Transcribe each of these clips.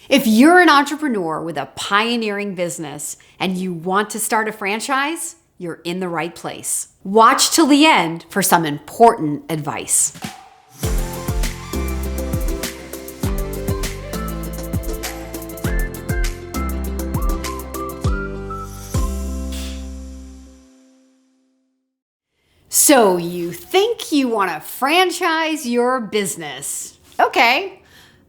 If you're an entrepreneur with a pioneering business and you want to start a franchise, you're in the right place. Watch till the end for some important advice. So you think you want to franchise your business? Okay.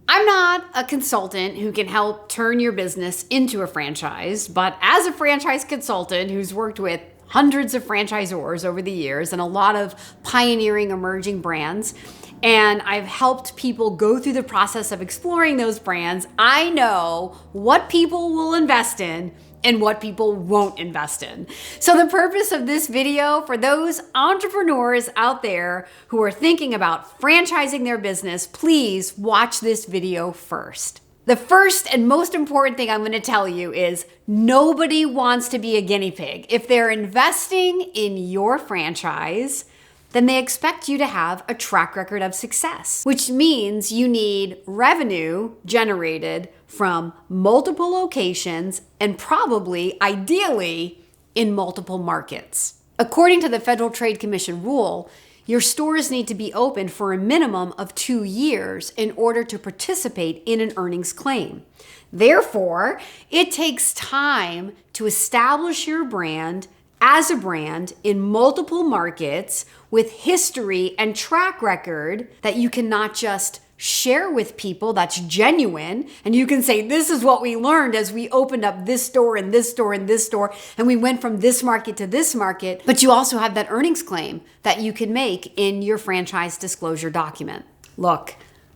I'm not a consultant who can help turn your business into a franchise, but as a franchise consultant who's worked with hundreds of franchisors over the years and a lot of pioneering emerging brands, and I've helped people go through the process of exploring those brands, I know what people will invest in and what people won't invest in. So the purpose of this video for those entrepreneurs out there who are thinking about franchising their business, please watch this video first. The first and most important thing I'm going to tell you is nobody wants to be a guinea pig. If they're investing in your franchise, then they expect you to have a track record of success, which means you need revenue generated from multiple locations and probably, ideally, in multiple markets. According to the Federal Trade Commission rule, your stores need to be open for a minimum of 2 years in order to participate in an earnings claim. Therefore, it takes time to establish your brand as a brand in multiple markets with history and track record that you can not just share with people that's genuine, and you can say, this is what we learned as we opened up this store and this store and this store, and we went from this market to this market, but you also have that earnings claim that you can make in your franchise disclosure document. Look,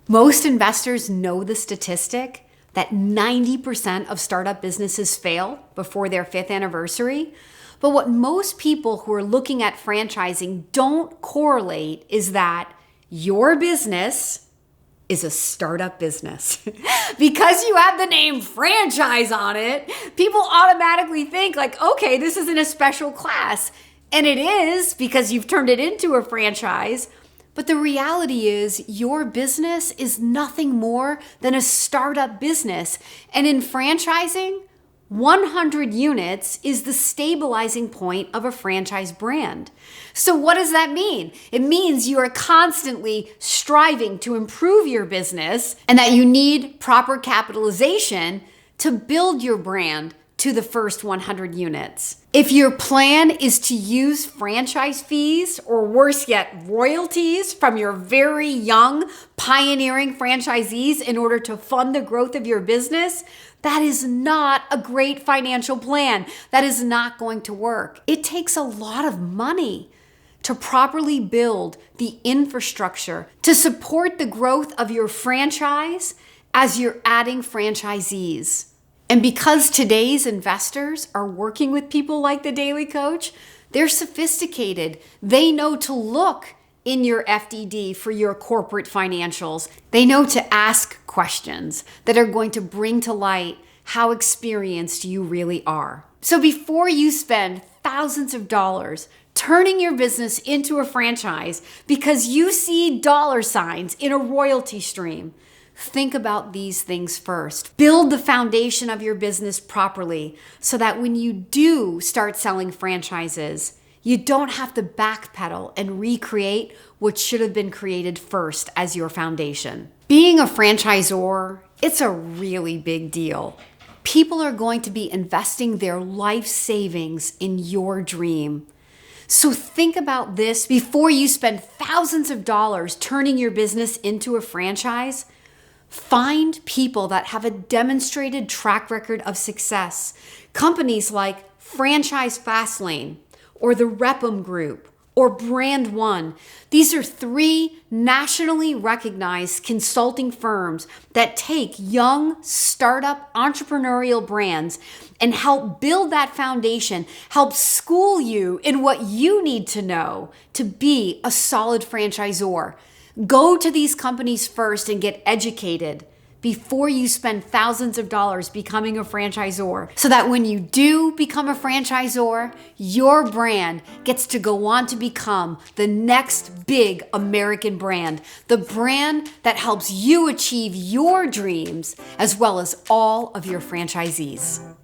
most investors know the statistic that 90% of startup businesses fail before their 5th anniversary. But what most people who are looking at franchising don't correlate is that your business is a startup business. Because you have the name franchise on it, people automatically think like, okay, this is in a special class. And it is because you've turned it into a franchise. But the reality is your business is nothing more than a startup business. And in franchising, 100 units is the stabilizing point of a franchise brand. So what does that mean? It means you are constantly striving to improve your business and that you need proper capitalization to build your brand to the first 100 units. If your plan is to use franchise fees, or worse yet, royalties from your very young pioneering franchisees in order to fund the growth of your business, that is not a great financial plan. That is not going to work. It takes a lot of money to properly build the infrastructure to support the growth of your franchise as you're adding franchisees. And because today's investors are working with people like the Daily Coach, they're sophisticated. They know to look in your FDD for your corporate financials. They know to ask questions that are going to bring to light how experienced you really are. So before you spend thousands of dollars turning your business into a franchise because you see dollar signs in a royalty stream, think about these things first. Build the foundation of your business properly so that when you do start selling franchises, you don't have to backpedal and recreate what should have been created first as your foundation. Being a franchisor, it's a really big deal. People are going to be investing their life savings in your dream. So think about this before you spend thousands of dollars turning your business into a franchise. Find people that have a demonstrated track record of success. Companies like Franchise Fastlane, or the Repum Group, or Brand One. These are 3 nationally recognized consulting firms that take young startup entrepreneurial brands and help build that foundation, help school you in what you need to know to be a solid franchisor. Go to these companies first and get educated. before you spend thousands of dollars becoming a franchisor, so that when you do become a franchisor, your brand gets to go on to become the next big American brand, the brand that helps you achieve your dreams as well as all of your franchisees.